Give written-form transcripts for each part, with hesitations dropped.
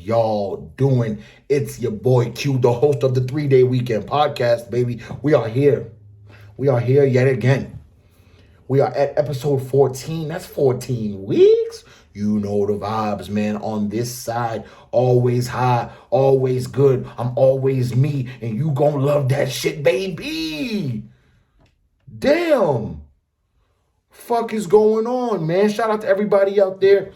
y'all doing? It's your boy Q, the host of the 3-Day Weekend Podcast, baby. We are here. We are here yet again. We are at episode 14. That's 14 weeks. You know the vibes, man. On this side, always high, always good. I'm always me, and you gonna love that shit, baby. Damn. Fuck is going on, man? Shout out to everybody out there.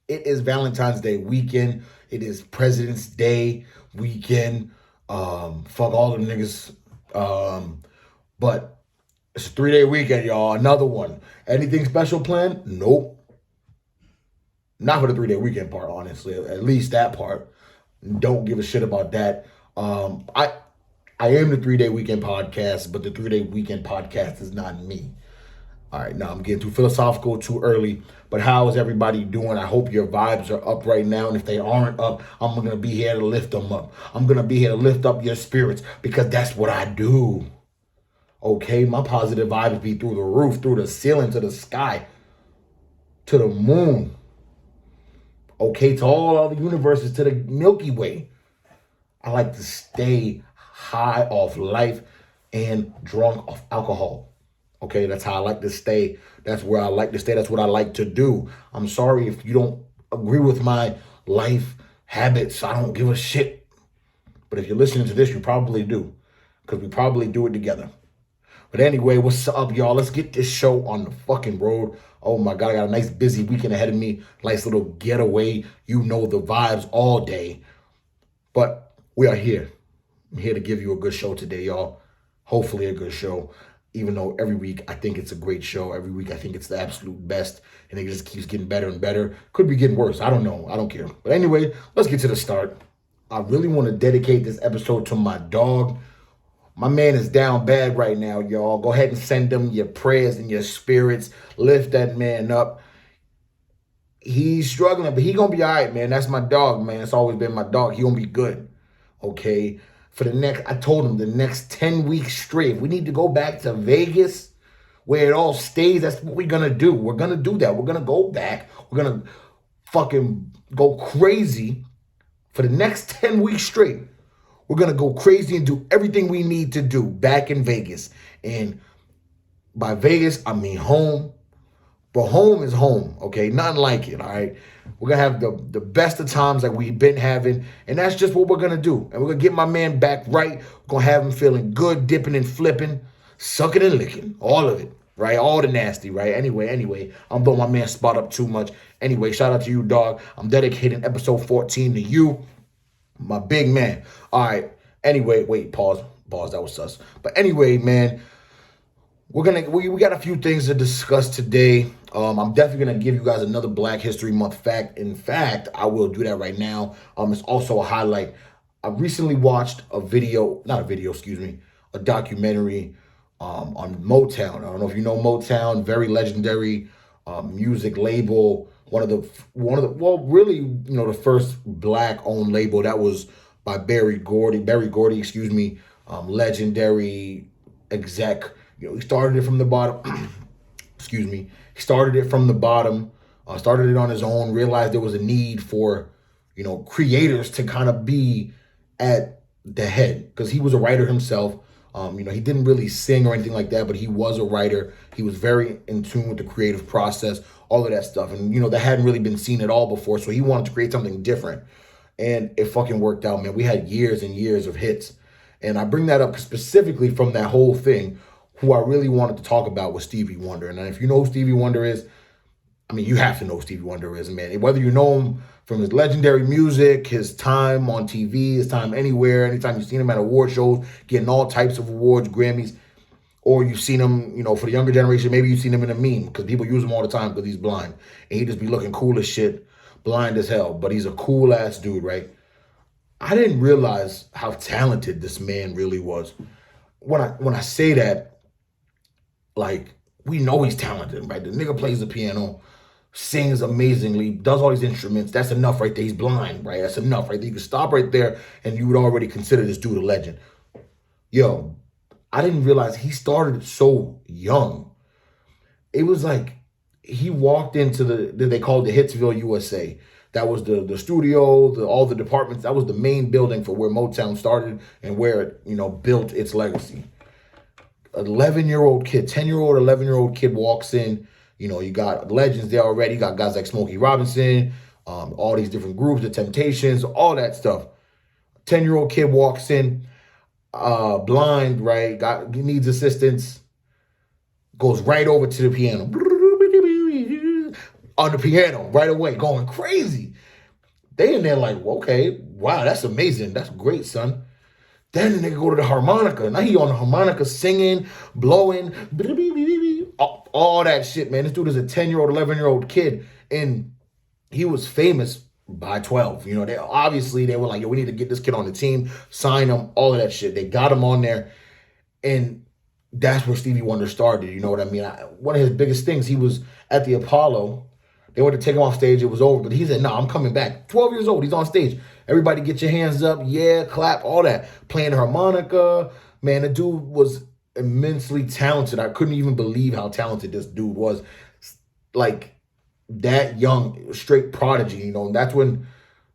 It is Valentine's Day weekend. It is President's Day weekend. Fuck all them niggas. But it's a 3-day weekend, y'all. Another one. Anything special planned? Nope. Not for the 3-day weekend part, honestly. At least that part. Don't give a shit about that. I am the 3-day weekend podcast, but the 3-day weekend podcast is not me. All right, now I'm getting too philosophical too early, but how is everybody doing? I hope your vibes are up right now, and if they aren't up, I'm going to be here to lift them up. I'm going to be here to lift up your spirits because that's what I do. Okay, my positive vibes be through the roof, through the ceiling, to the sky, to the moon. Okay, to all other universes, to the Milky Way. I like to stay high off life and drunk off alcohol. Okay, that's how I like to stay. That's where I like to stay. That's what I like to do. I'm sorry if you don't agree with my life habits. I don't give a shit. But if you're listening to this, you probably do. Because we probably do it together. But anyway, what's up, y'all? Let's get this show on the fucking road. Oh my God, I got a nice busy weekend ahead of me. Nice little getaway. You know the vibes all day. But we are here. I'm here to give you a good show today, y'all. Hopefully a good show. Even though every week I think it's a great show. Every week I think it's the absolute best. And it just keeps getting better and better. Could be getting worse. I don't know. I don't care. But anyway, let's get to the start. I really want to dedicate this episode to my dog. My man is down bad right now, y'all. Go ahead and send him your prayers and your spirits. Lift that man up. He's struggling, but he going to be all right, man. That's my dog, man. It's always been my dog. He going to be good. Okay? I told him the next 10 weeks straight, if we need to go back to Vegas where it all stays, that's what we're going to do. We're going to do that. We're going to go back. We're going to fucking go crazy for the next 10 weeks straight. We're going to go crazy and do everything we need to do back in Vegas. And by Vegas, I mean home. But home is home, okay? Nothing like it, all right? We're going to have the best of times like we've been having, and that's just what we're going to do. And we're going to get my man back right. We're going to have him feeling good, dipping and flipping, sucking and licking, all of it, right? All the nasty, right? Anyway, I'm blowing my man spot up too much. Anyway, shout out to you, dog. I'm dedicating episode 14 to you, my big man. All right. Anyway, wait, pause, that was sus. But anyway, man, we got a few things to discuss today. I'm definitely gonna give you guys another Black History Month fact. In fact, I will do that right now. It's also a highlight. I recently watched a documentary on Motown. I don't know if you know Motown, very legendary music label. The first Black-owned label that was by Berry Gordy, legendary exec. He started it from the bottom. He started it from the bottom, started it on his own, realized there was a need for, creators to kind of be at the head because he was a writer himself. He didn't really sing or anything like that, but he was a writer. He was very in tune with the creative process, all of that stuff. And, that hadn't really been seen at all before. So he wanted to create something different. And it fucking worked out, man. We had years and years of hits. And I bring that up specifically from that whole thing. Who I really wanted to talk about was Stevie Wonder. And if you know who Stevie Wonder is, you have to know who Stevie Wonder is, man. Whether you know him from his legendary music, his time on TV, his time anywhere, anytime you've seen him at award shows, getting all types of awards, Grammys, or you've seen him, for the younger generation, maybe you've seen him in a meme because people use him all the time because he's blind. And he just be looking cool as shit, blind as hell. But he's a cool-ass dude, right? I didn't realize how talented this man really was. When I say that, we know he's talented, right? The nigga plays the piano, sings amazingly, does all these instruments. That's enough right there. He's blind, right? That's enough right there. You can stop right there and you would already consider this dude a legend. Yo, I didn't realize he started so young. It was like he walked into they called it Hitsville, USA. That was the studio, all the departments. That was the main building for where Motown started and where it, built its legacy. 11-year-old kid, 10-year-old, 11-year-old kid walks in. You got legends there already. You got guys like Smokey Robinson, all these different groups, the Temptations, all that stuff. 10-year-old kid walks in, blind, right? He needs assistance. Goes right over to the piano. On the piano right away, going crazy. They in there like, well, okay, wow, that's amazing. That's great, son. Then the nigga go to the harmonica. Now he on the harmonica singing, blowing, all that shit, man. This dude is a 10-year-old, 11-year-old kid. And he was famous by 12. They were like, yo, we need to get this kid on the team, sign him, all of that shit. They got him on there. And that's where Stevie Wonder started. You know what I mean? One of his biggest things, he was at the Apollo. They wanted to take him off stage. It was over. But he said, no, I'm coming back. 12 years old. He's on stage. Everybody get your hands up. Yeah, clap, all that. Playing the harmonica. Man, the dude was immensely talented. I couldn't even believe how talented this dude was. Like, that young, straight prodigy, and that's when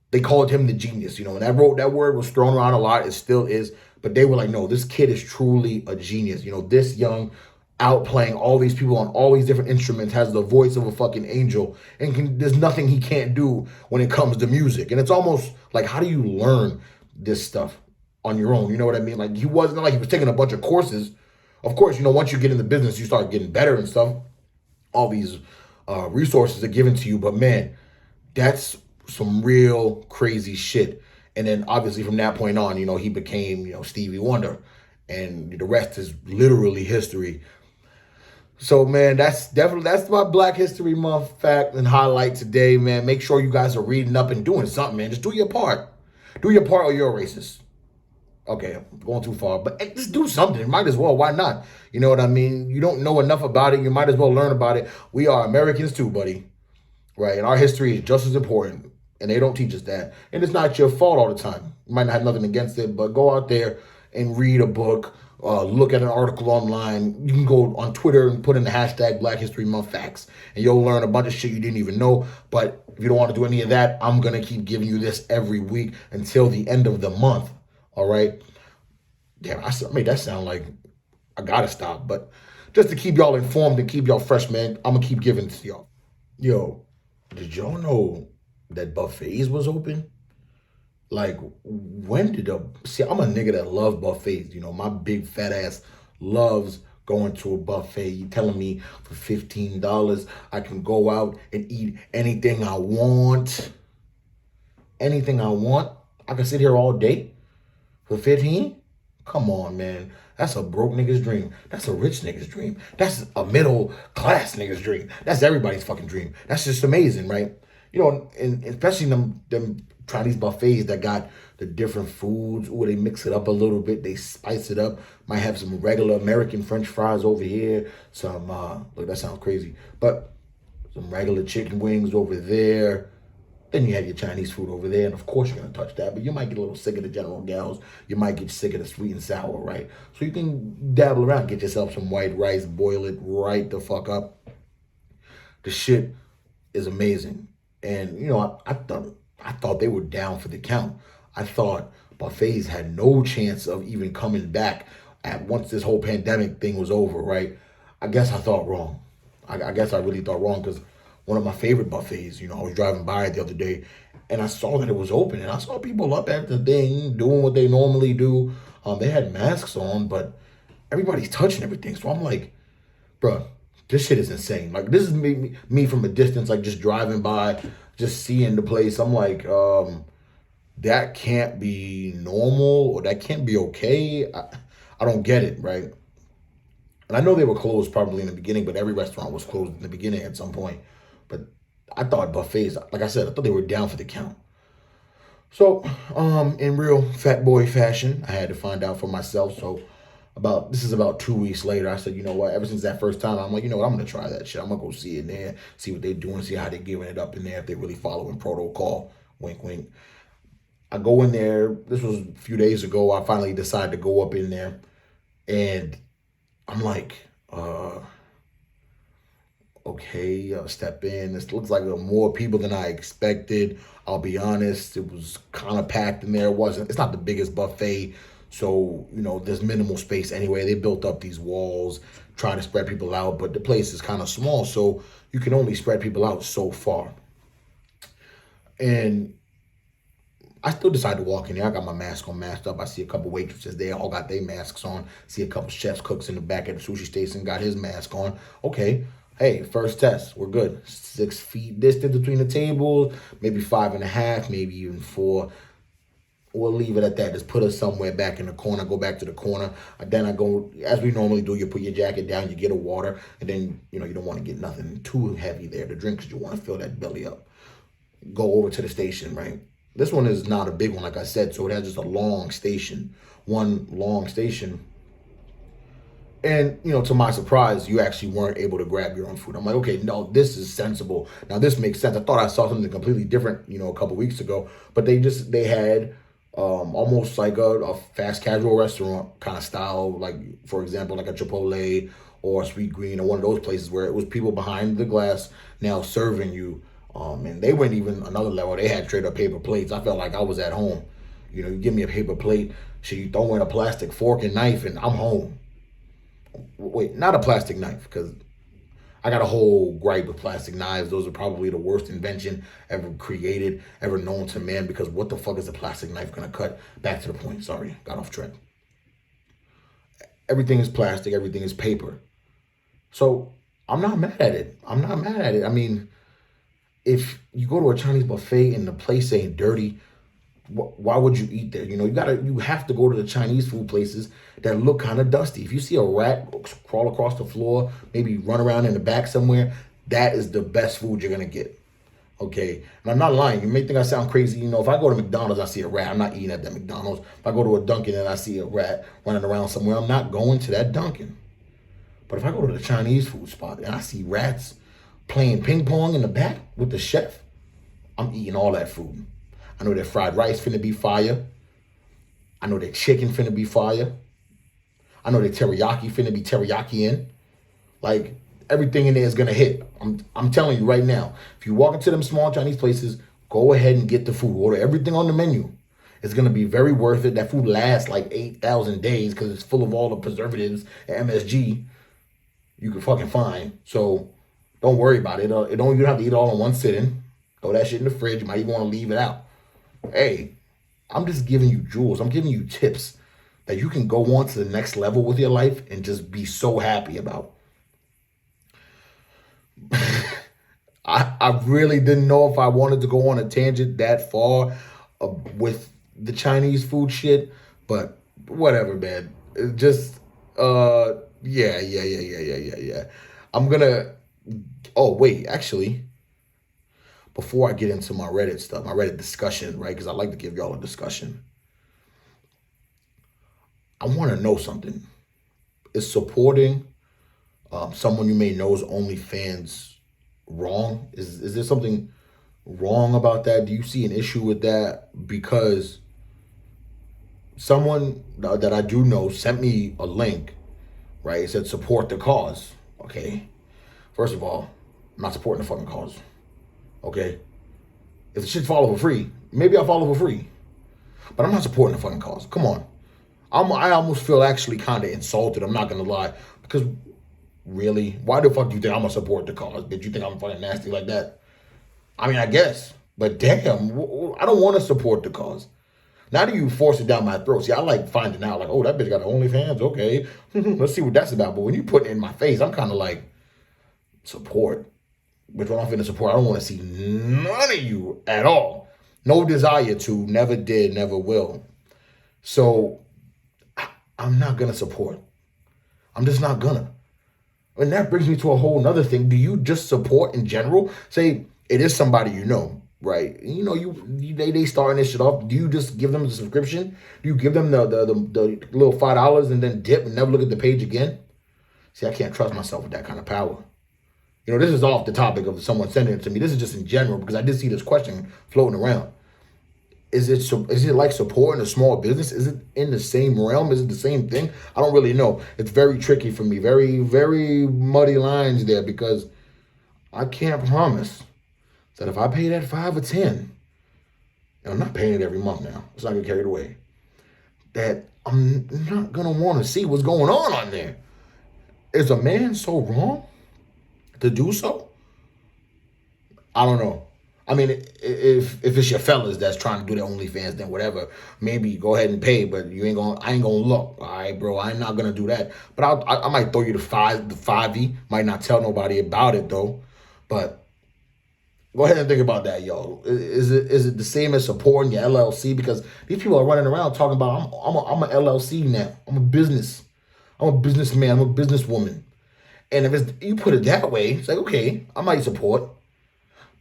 they called him the genius, and that word was thrown around a lot. It still is. But they were like, no, this kid is truly a genius. This young, outplaying all these people on all these different instruments, has the voice of a fucking angel, and there's nothing he can't do when it comes to music. And it's almost like, how do you learn this stuff on your own? You know what I mean? Like, he wasn't like he was taking a bunch of courses. Of course, once you get in the business, you start getting better and stuff. All these resources are given to you, but man, that's some real crazy shit. And then obviously from that point on, he became, Stevie Wonder, and the rest is literally history. So man, that's my Black History Month fact and highlight today, man. Make sure you guys are reading up and doing something, man. Just do your part. Do your part or you're a racist. Okay, I'm going too far, but just do something. Might as well. Why not? You know what I mean? You don't know enough about it. You might as well learn about it. We are Americans too, buddy. Right? And our history is just as important. And they don't teach us that. And it's not your fault all the time. You might not have nothing against it, but go out there and read a book, look at an article online. You can go on Twitter and put in the hashtag Black History Month facts, and you'll learn a bunch of shit you didn't even know. But if you don't want to do any of that, I'm going to keep giving you this every week until the end of the month. All right? Damn, I made that sound like I got to stop. But just to keep y'all informed and keep y'all fresh, man, I'm going to keep giving it to y'all. Yo, did y'all know that buffets was open? Like, when did see, I'm a nigga that love buffets. My big fat ass loves going to a buffet. You telling me for $15 I can go out and eat anything I want? Anything I want? I can sit here all day for 15? Come on, man. That's a broke nigga's dream. That's a rich nigga's dream. That's a middle class nigga's dream. That's everybody's fucking dream. That's just amazing, right? And especially them Chinese buffets that got the different foods. Ooh, they mix it up a little bit. They spice it up. Might have some regular American French fries over here. Some, look, that sounds crazy. But some regular chicken wings over there. Then you have your Chinese food over there. And of course you're going to touch that. But you might get a little sick of the General Gals. You might get sick of the sweet and sour, right? So you can dabble around. Get yourself some white rice. Boil it right the fuck up. The shit is amazing. And, I thought they were down for the count. I thought buffets had no chance of even coming back once this whole pandemic thing was over, right? I guess I thought wrong. I guess I really thought wrong, because one of my favorite buffets, I was driving by it the other day and I saw that it was open, and I saw people up at the thing doing what they normally do. They had masks on, but everybody's touching everything. So I'm like, bruh, this shit is insane. Like, this is me from a distance, like just driving by, just seeing the place. I'm like, that can't be normal, or that can't be okay. I don't get it, right? And I know they were closed probably in the beginning, but every restaurant was closed in the beginning at some point. But I thought buffets, like I said, I thought they were down for the count. So, in real fat boy fashion, I had to find out for myself. So this is about 2 weeks later, I said, you know what, ever since that first time, I'm like, you know what, I'm going to try that shit. I'm going to go see it there, see what they're doing, see how they're giving it up in there, if they're really following protocol. Wink, wink. I go in there. This was a few days ago. I finally decided to go up in there. And I'm like, okay, step in. This looks like there were more people than I expected. I'll be honest, it was kind of packed in there. It's not the biggest buffet, so there's minimal space anyway. They built up these walls, trying to spread people out, but the place is kind of small, so you can only spread people out so far. And I still decided to walk in there. I got my mask on, masked up. I see a couple waitresses. They all got their masks on. See a couple chefs, cooks in the back at the sushi station, got his mask on. Okay, hey, first test, we're good. 6 feet distance between the tables, maybe 5.5, maybe even 4. We'll leave it at that. Just put us somewhere back in the corner. Go back to the corner. Then I go, as we normally do, you put your jacket down, you get a water, and then, you don't want to get nothing too heavy there to drink because you want to fill that belly up. Go over to the station, right? This one is not a big one, like I said, so it has just a long station, one long station. And, to my surprise, you actually weren't able to grab your own food. I'm like, okay, no, this is sensible. Now, this makes sense. I thought I saw something completely different, a couple weeks ago, but they had almost like a fast casual restaurant kind of style, like, for example, like a Chipotle or a Sweet Green or one of those places where it was people behind the glass now serving you. And they went even another level. They had straight up paper plates. I felt like I was at home. You give me a paper plate, so you throw in a plastic fork and knife, and I'm home. Wait, not a plastic knife, because I got a whole gripe with plastic knives. Those are probably the worst invention ever created, ever known to man, because what the fuck is a plastic knife going to cut? Back to the point. Sorry, got off track. Everything is plastic. Everything is paper. So I'm not mad at it. I mean, if you go to a Chinese buffet and the place ain't dirty, why would you eat there? You have to go to the Chinese food places that look kind of dusty. If you see a rat crawl across the floor, maybe run around in the back somewhere, that is the best food you're gonna get. Okay, and I'm not lying. You may think I sound crazy. If I go to McDonald's, I see a rat, I'm not eating at that McDonald's. If I go to a Dunkin' and I see a rat running around somewhere, I'm not going to that Dunkin'. But if I go to the Chinese food spot and I see rats playing ping pong in the back with the chef, I'm eating all that food. I know that fried rice finna be fire. I know that chicken finna be fire. I know that teriyaki finna be teriyaki in. Like, everything in there is gonna hit. I'm telling you right now. If you walk into them small Chinese places, go ahead and get the food. Order everything on the menu. It's gonna be very worth it. That food lasts like 8,000 days because it's full of all the preservatives and MSG you can fucking find. So don't worry about it. You don't have to eat it all in one sitting. Throw that shit in the fridge. You might even want to leave it out. Hey, I'm just giving you jewels. I'm giving you tips that you can go on to the next level with your life and just be so happy about. I really didn't know if I wanted to go on a tangent that far with the Chinese food shit, but whatever, man. It just, yeah. I'm gonna, oh, wait, actually, before I get into my Reddit stuff, my Reddit discussion, right? Because I like to give y'all a discussion. I want to know something. Is supporting someone you may know's OnlyFans wrong? Is there something wrong about that? Do you see an issue with that? Because someone that I do know sent me a link, right? It said support the cause. Okay. First of all, I'm not supporting the fucking cause. Okay. If the shit follow for free, maybe I'll follow for free. But I'm not supporting the fucking cause. Come on. I almost feel actually kind of insulted. I'm not going to lie. Because really, why the fuck do you think I'm going to support the cause? Did you think I'm fucking nasty like that? I mean, I guess. But damn, I don't want to support the cause. Now that you force it down my throat. See, I like finding out, like, oh, that bitch got OnlyFans. Okay. Let's see what that's about. But when you put it in my face, I'm kind of like, support. Which one I'm finna support? I don't want to see none of you at all. No desire to. Never did. Never will. So I'm not going to support. I'm just not gonna. And that brings me to a whole nother thing. Do you just support in general? Say it is somebody you know, right? You know, they starting this shit off. Do you just give them the subscription? Do you give them the little $5 and then dip and never look at the page again? See, I can't trust myself with that kind of power. This is off the topic of someone sending it to me. This is just in general because I did see this question floating around. Is it like supporting a small business? Is it in the same realm? Is it the same thing? I don't really know. It's very tricky for me. Very, very muddy lines there because I can't promise that if I pay that 5 or 10, and I'm not paying it every month now, let's not get carried away, that I'm not gonna want to see what's going on there. Is a man so wrong to do so? I don't know. I mean, if it's your fellas that's trying to do their OnlyFans, then whatever. Maybe go ahead and pay, but you ain't gonna. I ain't gonna look. All right, bro. I'm not gonna do that. But I might throw you the 5e. Might not tell nobody about it though. But go ahead and think about that, yo. Is it the same as supporting your LLC? Because these people are running around talking about I'm a LLC now. I'm a business. I'm a businessman. I'm a businesswoman. And if you put it that way, it's like, okay, I might support.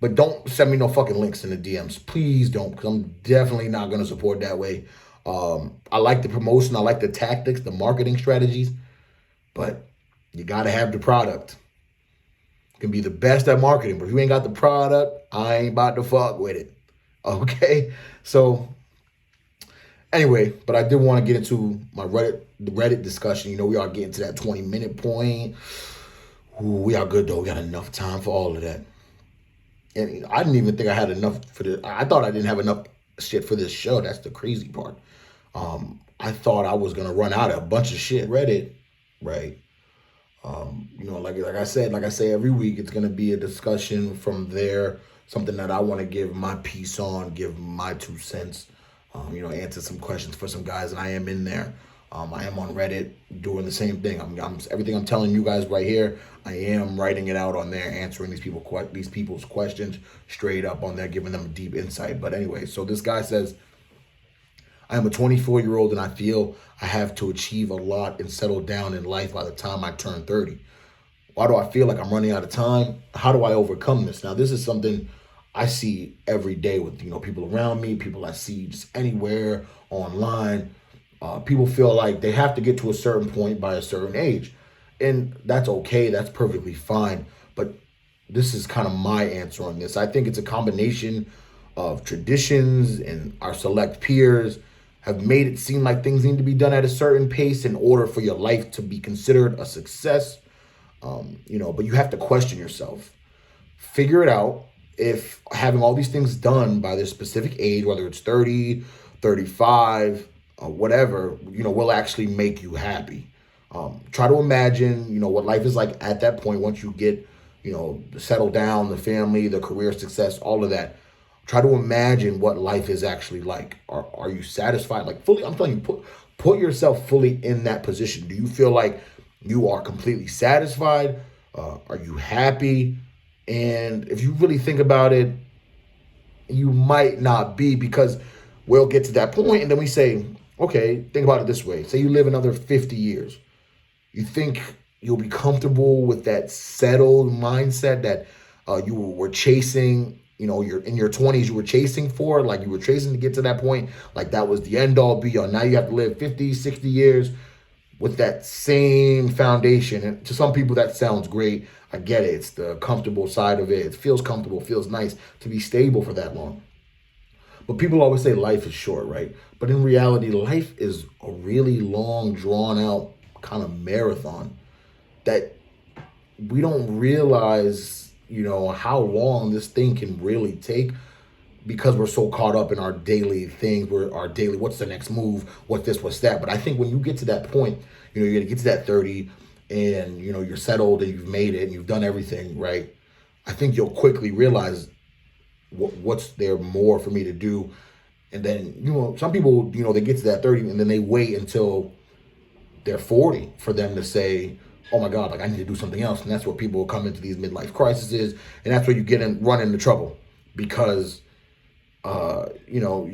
But don't send me no fucking links in the DMs. Please don't, because I'm definitely not going to support that way. I like the promotion. I like the tactics, the marketing strategies. But you got to have the product. You can be the best at marketing, but if you ain't got the product, I ain't about to fuck with it. Okay? So, anyway, but I did want to get into my Reddit discussion. You know, we are getting to that 20-minute point. Ooh, we are good, though. We got enough time for all of that. And I didn't even think I had enough for this. I thought I didn't have enough shit for this show. That's the crazy part. I thought I was gonna run out of a bunch of shit. Reddit, right? You know, like I say every week, it's gonna be a discussion from there. Something that I want to give my piece on, give my 2 cents. You know, answer some questions for some guys, and I am in there. I am on Reddit doing the same thing. I'm everything I'm telling you guys right here. I am writing it out on there, answering these people's questions straight up on there, giving them deep insight. But anyway, so this guy says, I am a 24-year-old and I feel I have to achieve a lot and settle down in life by the time I turn 30. Why do I feel like I'm running out of time? How do I overcome this? Now, this is something I see every day with, you know, people around me, people I see just anywhere online. People feel like they have to get to a certain point by a certain age. And that's okay. That's perfectly fine. But this is kind of my answer on this. I think it's a combination of traditions and our select peers have made it seem like things need to be done at a certain pace in order for your life to be considered a success. You know, but you have to question yourself. Figure it out. If having all these things done by this specific age, whether it's 30, 35, whatever, you know, will actually make you happy. Try to imagine, you know, what life is like at that point once you get, you know, settle down, the family, the career success, all of that. Try to imagine what life is actually like. Are you satisfied? Like fully, I'm telling you, put yourself fully in that position. Do you feel like you are completely satisfied? Are you happy? And if you really think about it, you might not be, because we'll get to that point and then we say, okay, think about it this way. Say you live another 50 years. You think you'll be comfortable with that settled mindset that you were chasing, you know, you're in your 20s, you were chasing for, like you were chasing to get to that point, like that was the end all be all. Now you have to live 50, 60 years with that same foundation. And to some people that sounds great. I get it. It's the comfortable side of it. It feels comfortable, feels nice to be stable for that long. But people always say life is short, right? But in reality, life is a really long, drawn out kind of marathon that we don't realize, you know, how long this thing can really take, because we're so caught up in our daily things. What's the next move? What's this, what's that? But I think when you get to that point, you know, you're going to get to that 30 and, you know, you're settled and you've made it and you've done everything, right? I think you'll quickly realize what's there more for me to do. And then, you know, some people, you know, they get to that 30 and then they wait until they're 40 for them to say, oh my God, like I need to do something else. And that's where people come into these midlife crises. And that's where you run into trouble, because, you know,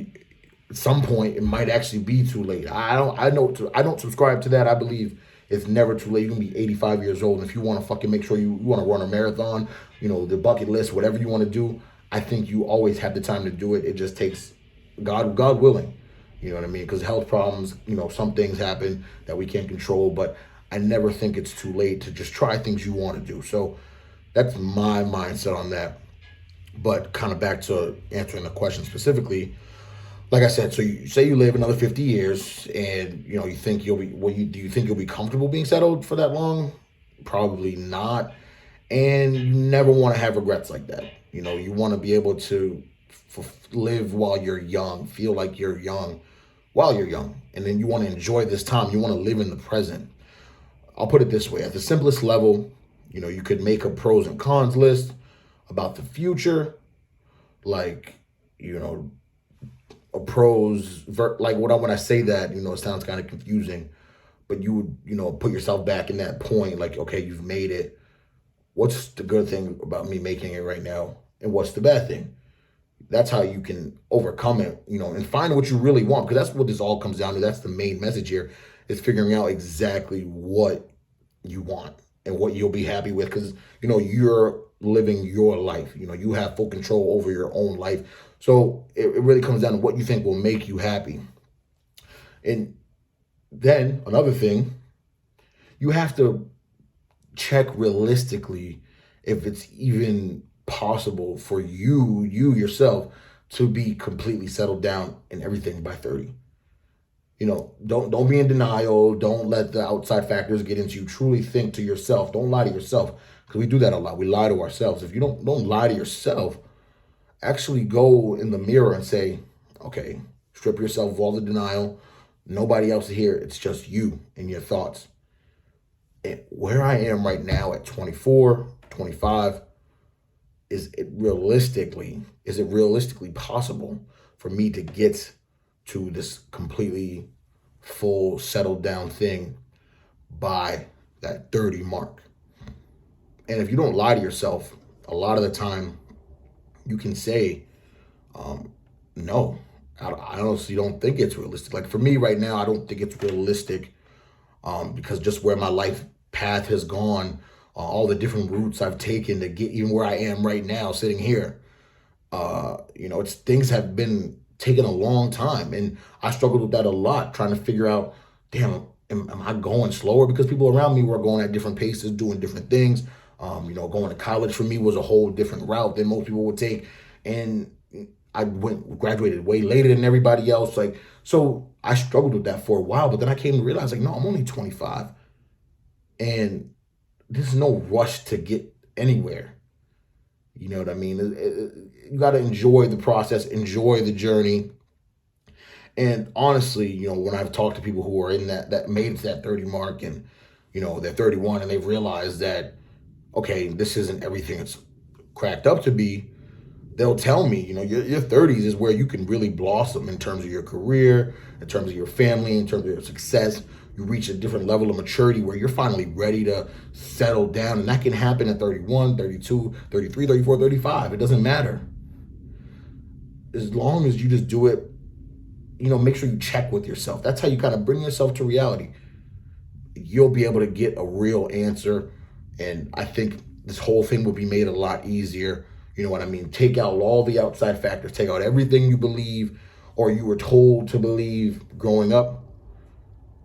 at some point it might actually be too late. I don't subscribe to that. I believe it's never too late. You can be 85 years old. And if you want to fucking make sure you want to run a marathon, you know, the bucket list, whatever you want to do, I think you always have the time to do it. It just takes God willing. You know what I mean? Because health problems, you know, some things happen that we can't control, but I never think it's too late to just try things you want to do. So that's my mindset on that. But kind of back to answering the question specifically, like I said, so you say you live another 50 years and, you know, you think do you think you'll be comfortable being settled for that long? Probably not. And you never want to have regrets like that. You want to be able to live while you're young, feel like you're young while you're young. And then you want to enjoy this time. You want to live in the present. I'll put it this way: at the simplest level, you could make a pros and cons list about the future, like, a like when I say that, it sounds kind of confusing, but you would, put yourself back in that point, like, okay, you've made it. What's the good thing about me making it right now? And what's the bad thing? That's how you can overcome it, and find what you really want, because that's what this all comes down to. That's the main message here, is figuring out exactly what you want and what you'll be happy with, because, you're living your life. You have full control over your own life. So it really comes down to what you think will make you happy. And then another thing, you have to check realistically if it's even possible for you yourself to be completely settled down in everything by 30. Don't be in denial. Don't let the outside factors get into you. Truly think to yourself. Don't lie to yourself, because we do that a lot. We lie to ourselves. If you don't lie to yourself, actually go in the mirror and say, okay, strip yourself of all the denial. Nobody else is here. It's just you and your thoughts. And where I am right now at 24, 25, is it realistically possible for me to get to this completely full settled down thing by that 30 mark? And if you don't lie to yourself, a lot of the time you can say, no, I honestly don't think it's realistic. Like for me right now, I don't think it's realistic, because just where my life path has gone, all the different routes I've taken to get even where I am right now, sitting here. It's things have been taking a long time, and I struggled with that a lot, trying to figure out, damn, am I going slower? Because people around me were going at different paces, doing different things. Going to college for me was a whole different route than most people would take, and I graduated way later than everybody else. Like, so I struggled with that for a while, but then I came to realize, like, no, I'm only 25, and there's no rush to get anywhere. You know what I mean? You got to enjoy the process, enjoy the journey. And honestly, when I've talked to people who are in that made it to that 30 mark, and, they're 31 and they've realized that, okay, this isn't everything it's cracked up to be, they'll tell me, your 30s is where you can really blossom in terms of your career, in terms of your family, in terms of your success. You reach a different level of maturity where you're finally ready to settle down. And that can happen at 31, 32, 33, 34, 35. It doesn't matter. As long as you just do it, make sure you check with yourself. That's how you kind of bring yourself to reality. You'll be able to get a real answer. And I think this whole thing will be made a lot easier. You know what I mean? Take out all the outside factors. Take out everything you believe or you were told to believe growing up,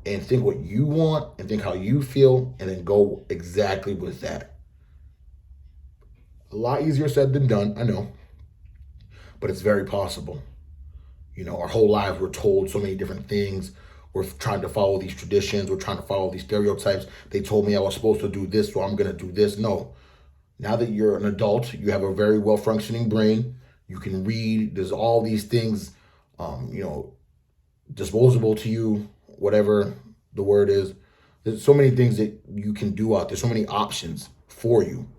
and think what you want and think how you feel, and then go exactly with that. A lot easier said than done, I know, but it's very possible. Our whole lives we're told so many different things. We're trying to follow these traditions. We're trying to follow these stereotypes. They told me I was supposed to do this, so I'm going to do this. No. Now that you're an adult, you have a very well-functioning brain. You can read. There's all these things, disposable to you, whatever the word is. There's so many things that you can do out there. So many options for you.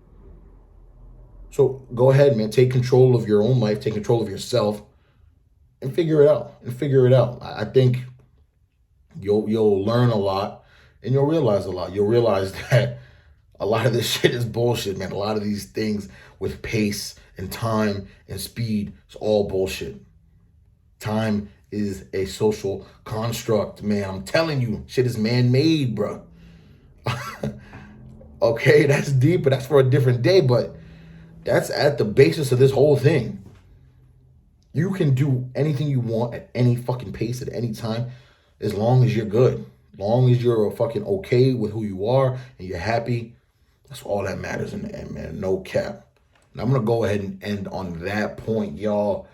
So go ahead, man. Take control of your own life. Take control of yourself, and figure it out. I think you'll learn a lot, and you'll realize a lot. You'll realize that a lot of this shit is bullshit, man. A lot of these things with pace and time and speed is all bullshit. Time is a social construct, man. I'm telling you, shit is man-made, bro. Okay, that's deep, but that's for a different day, but that's at the basis of this whole thing. You can do anything you want at any fucking pace at any time, as long as you're good. As long as you're fucking okay with who you are and you're happy. That's all that matters in the end, man. No cap. And I'm going to go ahead and end on that point, y'all.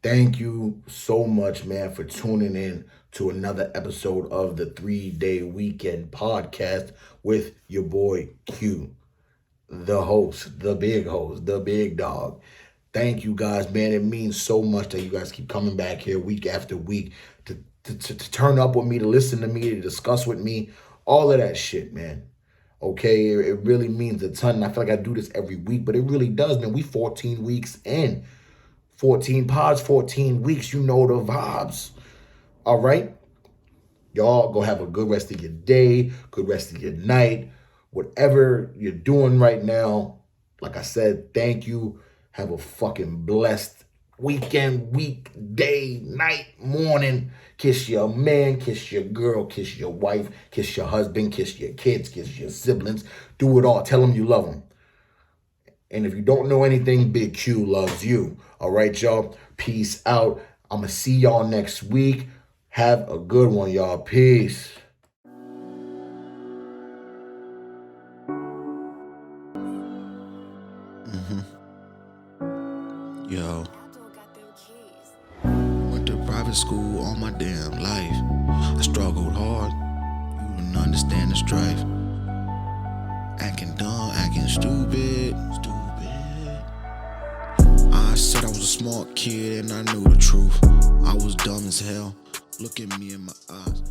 Thank you so much, man, for tuning in to another episode of the 3-Day Weekend podcast with your boy Q. the host, the big host, the big dog. Thank you guys, man. It means so much that you guys keep coming back here week after week to turn up with me, to listen to me, to discuss with me, all of that shit, man. Okay, it really means a ton. And I feel like I do this every week, but it really does, man. We 14 weeks in. 14 pods, 14 weeks. You know the vibes. All right? Y'all go have a good rest of your day, good rest of your night. Whatever you're doing right now, like I said, thank you. Have a fucking blessed weekend, week, day, night, morning. Kiss your man, kiss your girl, kiss your wife, kiss your husband, kiss your kids, kiss your siblings. Do it all. Tell them you love them. And if you don't know anything, Big Q loves you. All right, y'all. Peace out. I'm going to see y'all next week. Have a good one, y'all. Peace. Yo, went to private school all my damn life. I struggled hard, you don't understand the strife. Acting dumb, acting stupid. I said I was a smart kid and I knew the truth. I was dumb as hell, look at me in my eyes.